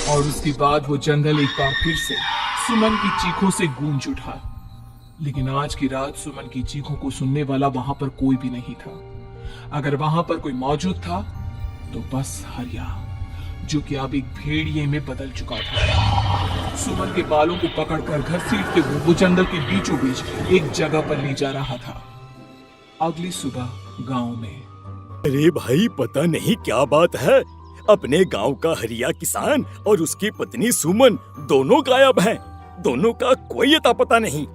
और उसके बाद वो जंगल एक बार फिर से सुमन की चीखों से गूंज उठा। लेकिन आज की रात सुमन की चीखों को सुनने वाला वहां पर कोई भी नहीं था। अगर वहां पर कोई मौजूद था तो बस हरिया, जो कि अब एक भेड़िए में बदल चुका था। सुमन के बालों को पकड़कर घसीटते हुए वो जंगल के बीचों बीच एक जगह पर ले जा रहा था। अगली सुबह गांव में। अरे भाई, पता नहीं क्या बात है, अपने गांव का हरिया किसान और उसकी पत्नी सुमन दोनों गायब हैं। दोनों का कोई अता पता नहीं।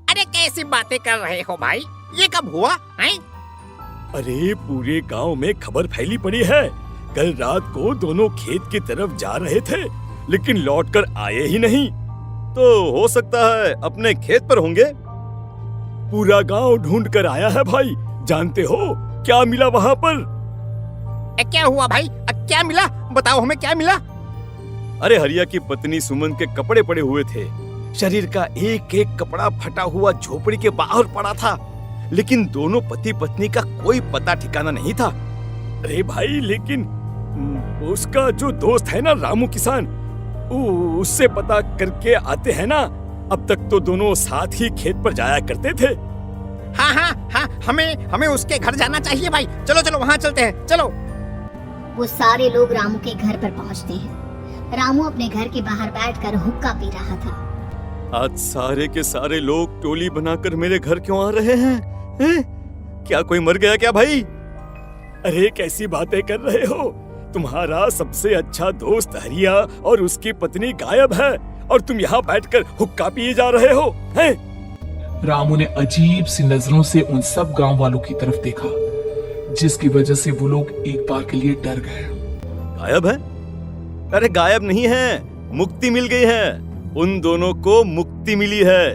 अरे कैसी बातें कर रहे हो भाई, ये कब हुआ है? अरे पूरे गांव में खबर फैली पड़ी है। कल रात को दोनों खेत की तरफ जा रहे थे, लेकिन लौटकर आए ही नहीं। तो हो सकता है अपने खेत पर होंगे। पूरा गांव ढूंढ कर आया है भाई। जानते हो क्या मिला वहाँ पर? क्या हुआ भाई, क्या मिला? बताओ हमें, क्या मिला? अरे हरिया की पत्नी सुमन के कपड़े पड़े हुए थे। शरीर का एक एक कपड़ा फटा हुआ झोपड़ी के बाहर पड़ा था, लेकिन दोनों पति पत्नी का कोई पता ठिकाना नहीं था। अरे भाई, लेकिन उसका जो दोस्त है ना रामू किसान, उससे पता करके आते हैं ना। अब तक तो दोनों साथ ही खेत पर जाया करते थे। हाँ, हमें उसके घर जाना चाहिए भाई। चलो वहाँ चलते हैं, चलो। वो सारे लोग रामू के घर पर पहुँचते हैं। रामू अपने घर के बाहर बैठकर हुक्का पी रहा था। आज सारे के सारे लोग टोली बनाकर मेरे घर क्यों आ रहे हैं? क्या कोई मर गया क्या भाई? अरे कैसी बातें कर रहे हो? तुम्हारा सबसे अच्छा दोस्त हरिया और उसकी पत्नी गायब है, और तुम यहाँ बैठकर हुक्का पिए जा रहे हो हैं? रामू ने अजीब सी नजरों से उन सब गांव वालों की तरफ देखा, जिसकी वजह से वो लोग एक बार के लिए डर गए। गायब है? अरे गायब नहीं है, मुक्ति मिल गई है। उन दोनों को मुक्ति मिली है।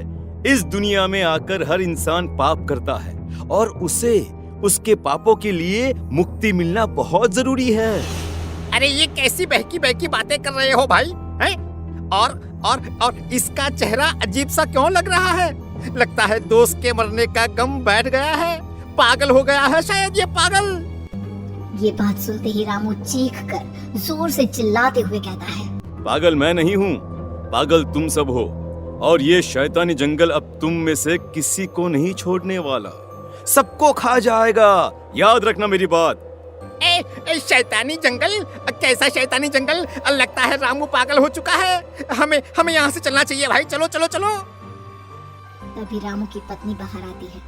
इस दुनिया में आकर हर इंसान पाप करता है, और उसे उसके पापों के लिए मुक्ति मिलना बहुत जरूरी है। अरे ये कैसी बहकी बहकी बातें कर रहे हो भाई, हैं? और इसका चेहरा अजीब सा क्यों लग रहा है? लगता है दोस्त के मरने का गम बैठ गया है। पागल हो गया है शायद ये पागल। ये बात सुनते ही रामू चीख कर जोर से चिल्लाते हुए कहता है, पागल मैं नहीं हूँ, पागल तुम सब हो, और ये शैतानी जंगल अब तुम में से किसी को नहीं छोड़ने वाला, सबको खा जाएगा। याद रखना मेरी बात। शैतानी जंगल? कैसा शैतानी जंगल? लगता है रामू पागल हो चुका है। हमें यहाँ से चलना चाहिए भाई। चलो। तभी रामू की पत्नी बाहर आती है।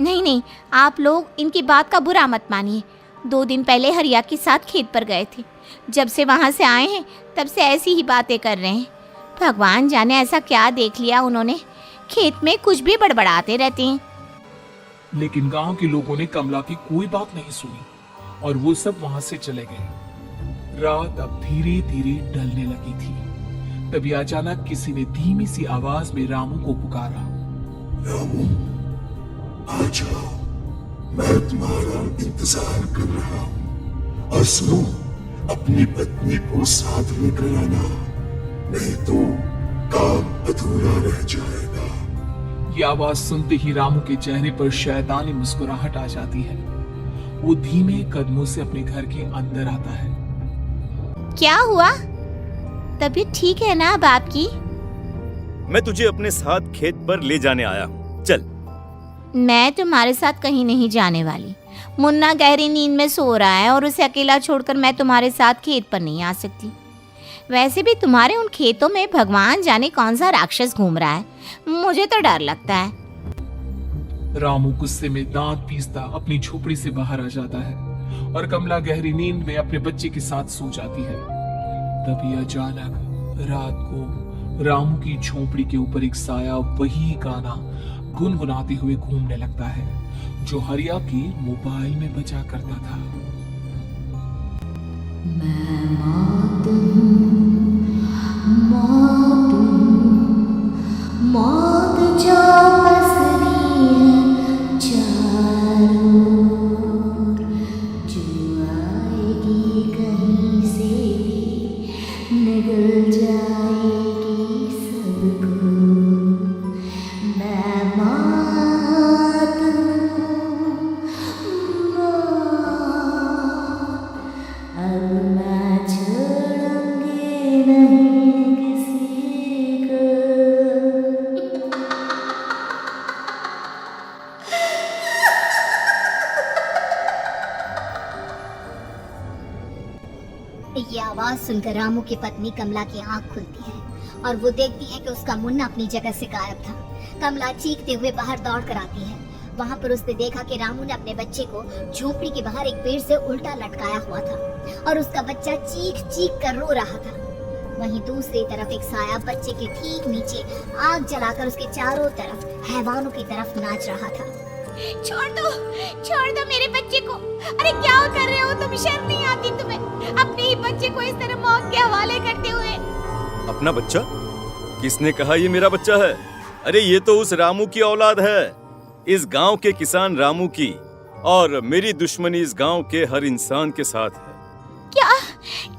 नहीं, आप लोग इनकी बात का बुरा मत मानिए। 2 दिन पहले हरिया के साथ खेत पर गए थे। जब से वहाँ से आए हैं तब से ऐसी ही बातें कर रहे हैं। भगवान जाने ऐसा क्या देख लिया उन्होंने, खेत में कुछ भी बड़बड़ाते रहते हैं। लेकिन गांव के लोगों ने कमला की कोई बात नहीं सुनी, और वो सब वहां से चले गए। रात अब धीरे धीरे ढलने लगी थी। तभी अचानक किसी ने धीमी सी आवाज में रामू को पुकारा। रामू, आ जाओ, मैं तुम्हारा इंतजार कर रहा हूँ। और सुनो, अपनी पत्नी को साथ लेकर आना, नहीं तो काम अधूरा रह जाएगा। ये आवाज सुनते ही रामू के चेहरे पर शैतानी मुस्कुराहट आ जाती है। वो धीमे कदमों से अपने घर के अंदर आता है। क्या हुआ? तबीयत ठीक है ना अब आपकी? मैं तुझे अपने साथ खेत पर ले जाने आया हूँ, चल। मैं तुम्हारे साथ कहीं नहीं जाने वाली। मुन्ना गहरी नींद में सो रहा है, और उसे अकेला छोड़कर मैं तुम्हारे साथ खेत पर नहीं आ सकती। वैसे भी तुम्हारे उन खेतों में भगवान जाने कौन सा राक्षस घूम रहा है, मुझे तो डर लगता है। रामू गुस्से में दांत पीसता अपनी झोपड़ी से बाहर आ जाता है, और कमला गहरी नींद में अपने बच्चे के साथ सो जाती है। तभी अचानक रात को रामू की झोपड़ी के ऊपर एक साया वही गाना गुनगुनाते हुए घूमने लगता है, जो हरिया के मोबाइल में बजा करता था। मैं मौत हूँ, मौत जो पसरी है चारों ओर, जो आएगी कहीं से भी निगल जाएगी सबको। मैं मौत हूँ, मौत, अब मैं ये आवाज सुनकर रामू की पत्नी कमला की आंख खुलती है और वो देखती है कि उसका मुन्ना अपनी जगह से गायब था। कमला चीखते हुए बाहर दौड़ कर आती है। वहाँ पर उसने देखा कि रामू ने अपने बच्चे को झोपड़ी के बाहर एक पेड़ से उल्टा लटकाया हुआ था और उसका बच्चा चीख चीख कर रो रहा था। वहीं दूसरी तरफ एक साया बच्चे के ठीक नीचे आग जलाकर उसके चारों तरफ हैवानों की तरफ नाच रहा था। छोड़ दो मेरे बच्चे को। अरे क्या कर रहे हो तुम? शर्म नहीं आती तुम्हें? अपने ही बच्चे को इस तरह मौत के हवाले करते हुए। अपना बच्चा? किसने कहा ये मेरा बच्चा है? अरे ये तो उस रामू की औलाद है, इस गांव के किसान रामू की, और मेरी दुश्मनी इस गांव के हर इंसान के साथ है। क्या?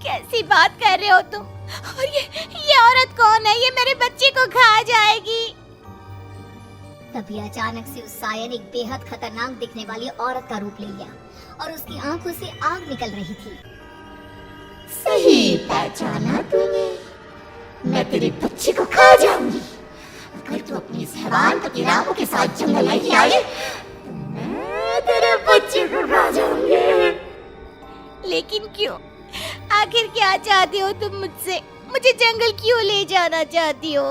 कैसी बात कर रहे हो तुम? और ये औरत कौन है? ये मेरे बच्चे को खा जाएगी। तभी अचानक से उस साया ने एक बेहद खतरनाक दिखने वाली औरत का रूप ले लिया और उसकी आंखों से आग निकल रही थी। सही पहचाना तूने, मैं तेरे बच्चे को खा जाऊंगी। अगर तू अपनी इस हैवान पति रामू के साथ जंगल नहीं आई तो मैं तेरे बच्चे को खा जाऊंगी। लेकिन क्यों? आखिर क्या चाहती हो तुम मुझसे? मुझे जंगल क्यों ले जाना चाहती हो?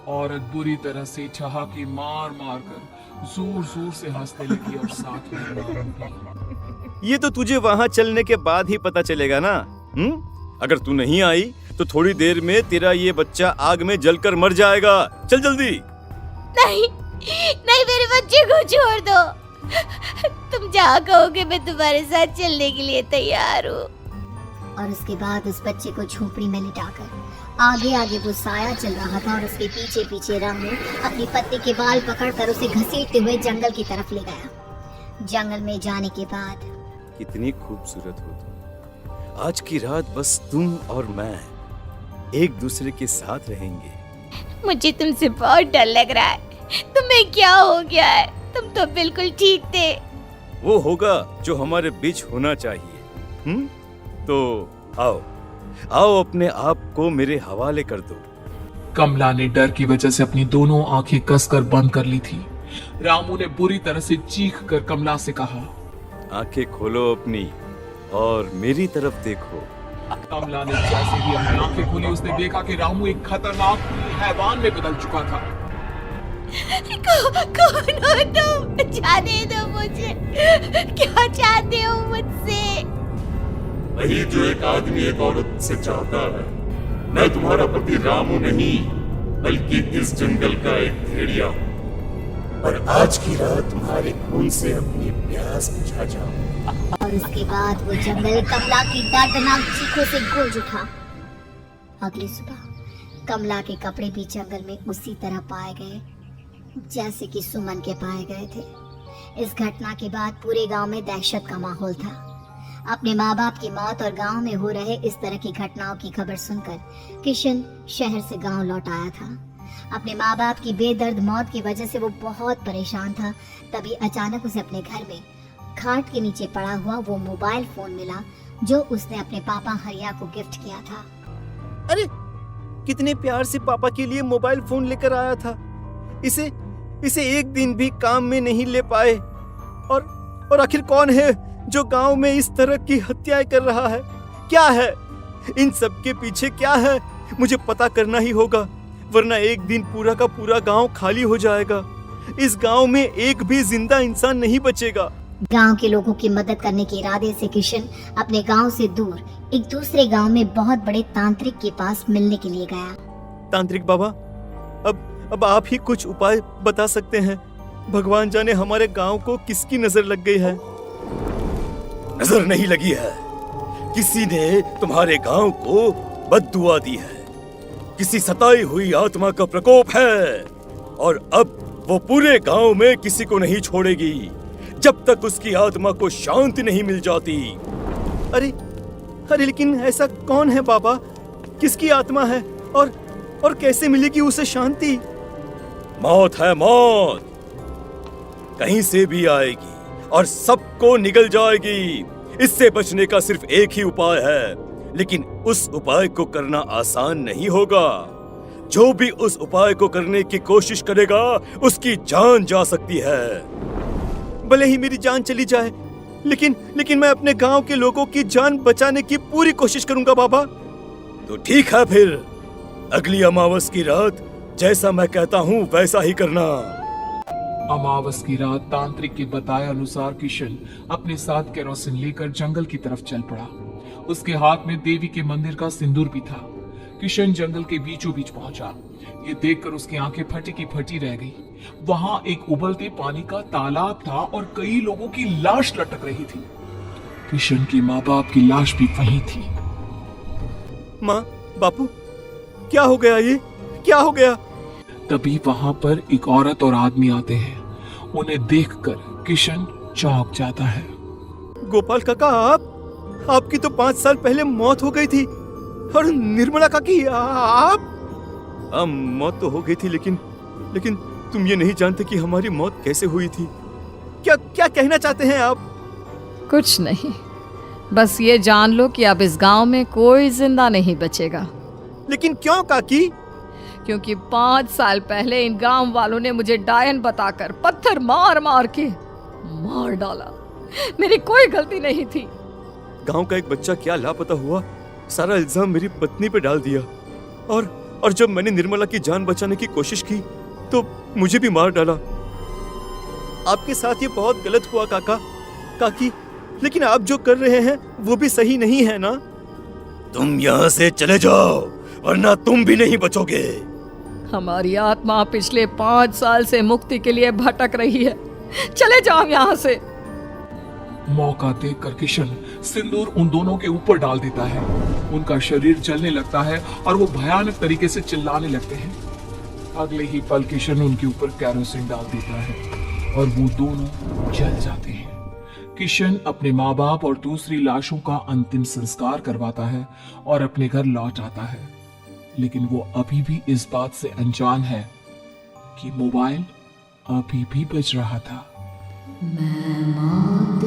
औरत बुरी तरह से ठहाके मार मार कर जोर जोर से हंसने लगी और साथ में रोने। ये तो तुझे वहाँ चलने के बाद ही पता चलेगा ना। अगर तू नहीं आई तो थोड़ी देर में तेरा ये बच्चा आग में जलकर मर जाएगा। चल जल्दी। नहीं नहीं, मेरे बच्चे को छोड़ दो। तुम जहाँ कहोगे मैं तुम्हारे साथ चलने के लिए तैयार हूँ। और उसके बाद उस बच्चे को झोपड़ी में लिटाकर आगे आगे वो साया चल रहा था और उसके पीछे पीछे रामू अपनी पत्नी के बाल पकड़कर उसे घसीटते हुए जंगल की तरफ ले गया। जंगल में जाने के बाद कितनी खूबसूरत हो तुम। आज की रात बस तुम और मैं एक दूसरे के साथ रहेंगे। मुझे तुमसे बहुत डर लग रहा है। तुम्हें क्या हो गया है? तुम तो बिल्कुल ठीक थे। वो होगा जो हमारे बीच होना चाहिए। तो आओ अपने आप को मेरे हवाले कर दो। कमला ने डर की वजह से अपनी दोनों आंखें कसकर बंद कर ली थी। रामू ने बुरी तरह से चीख कर कमला से कहा, आंखें खोलो अपनी और मेरी तरफ देखो। कमला ने जैसे ही अपनी आंखें खोली उसने देखा कि रामू एक खतरनाक हैवान में बदल चुका था। कौन हो तुम? जाने दो मुझे। क्या चाहते हो मुझसे? वही जो एक आदमी एक औरत से चाहता है। मैं तुम्हारा पति रामू नहीं बल्कि इस जंगल का एक भेड़िया हूँ, और आज की रात तुम्हारे खून से अपनी प्यास बुझा जाऊं। और उसके बाद वो जंगल कमला की दर्दनाक चीखों से गूंज उठा। अगली सुबह कमला के कपड़े भी जंगल में उसी तरह पाए गए जैसे कि सुमन के पाए गए थे। इस घटना के बाद पूरे गांव में दहशत का माहौल था। अपने माँ बाप की मौत और गांव में हो रहे इस तरह की घटनाओं की खबर सुनकर किशन शहर से गांव लौट आया था। अपने माँ बाप की बेदर्द मौत की वजह से वो बहुत परेशान था। तभी अचानक उसे अपने घर में खाट के नीचे पड़ा हुआ वो मोबाइल फोन मिला जो उसने अपने पापा हरिया को गिफ्ट किया था। अरे कितने प्यार से पापा के लिए मोबाइल फोन लेकर आया था। इसे एक दिन भी काम में नहीं ले पाए। और आखिर कौन है जो गांव में इस तरह की हत्याएं कर रहा है? क्या है इन सब के पीछे? क्या है? मुझे पता करना ही होगा, वरना एक दिन पूरा का पूरा गांव खाली हो जाएगा। इस गांव में एक भी जिंदा इंसान नहीं बचेगा। गांव के लोगों की मदद करने के इरादे से किशन अपने गांव से दूर एक दूसरे गांव में बहुत बड़े तांत्रिक के पास मिलने के लिए गया। तांत्रिक बाबा, अब आप ही कुछ उपाय बता सकते हैं। भगवान जाने हमारे गांव को किसकी नजर लग गई है। नजर नहीं लगी है, किसी ने तुम्हारे गांव को बद्दुआ दी है। किसी सताई हुई आत्मा का प्रकोप है, और अब वो पूरे गांव में किसी को नहीं छोड़ेगी जब तक उसकी आत्मा को शांति नहीं मिल जाती। अरे लेकिन ऐसा कौन है बाबा? किसकी आत्मा है और कैसे मिलेगी उसे शांति? मौत है मौत, कहीं से भी आएगी और सबको निगल जाएगी। इससे बचने का सिर्फ एक ही उपाय है, लेकिन उस उपाय को करना आसान नहीं होगा। जो भी उस उपाय को करने की कोशिश करेगा उसकी जान जा सकती है। भले ही मेरी जान चली जाए, लेकिन मैं अपने गांव के लोगों की जान बचाने की पूरी कोशिश करूंगा बाबा। तो ठीक है फिर, अगली अमावस की रात जैसा मैं कहता हूँ वैसा ही करना। अमावस की रात तांत्रिक के बताए अनुसार किशन अपने साथ केरोसिन लेकर जंगल की तरफ चल पड़ा। उसके हाथ में देवी के मंदिर का सिंदूर भी था। किशन जंगल के बीचों बीच पहुंचा। ये देखकर उसकी आंखें फटी की फटी रह गई। वहां एक उबलते पानी का तालाब था और कई लोगों की लाश लटक रही थी। किशन की माँ बाप की लाश भी वहीं थी। माँ, बापू, क्या हो गया? ये क्या हो गया? तभी वहां पर एक औरत और आदमी आते हैं। उन्हें देखकर किशन चौंक जाता है। गोपाल काका, आपकी तो 5 साल पहले मौत हो गई थी। और निर्मला काकी, आप? हाँ, मौत तो हो गई थी, लेकिन तुम ये नहीं जानते कि हमारी मौत कैसे हुई थी। क्या कहना चाहते हैं आप? कुछ नहीं, बस ये जान लो कि अब इस गांव में कोई जिंदा नहीं बचेगा। लेकिन क्यों काकी? क्योंकि 5 साल पहले इन गांव वालों ने मुझे डायन बताकर पत्थर मार मार के मार डाला। मेरी कोई गलती नहीं थी। गांव का एक बच्चा क्या लापता हुआ, सारा इल्जाम मेरी पत्नी पे डाल दिया। और जब मैंने निर्मला की जान बचाने की कोशिश की तो मुझे भी मार डाला। आपके साथ ये बहुत गलत हुआ काकी, लेकिन आप जो कर रहे हैं वो भी सही नहीं है ना? तुम यहाँ से चले जाओ वरना तुम भी नहीं बचोगे। हमारी आत्मा पिछले 5 साल से मुक्ति के लिए भटक रही है। चले जाओ यहाँ से। मौका देखकर किशन सिंदूर उन दोनों के ऊपर डाल देता है। उनका शरीर जलने लगता है और वो भयानक तरीके से चिल्लाने लगते हैं। अगले ही पल किशन उनके ऊपर केरोसिन डाल देता है और वो दोनों जल जाते हैं। किशन अपने माँ बाप और दूसरी लाशों का अंतिम संस्कार करवाता है और अपने घर लौट आता है। लेकिन वो अभी भी इस बात से अनजान है कि मोबाइल अभी भी बज रहा था। मैं मौत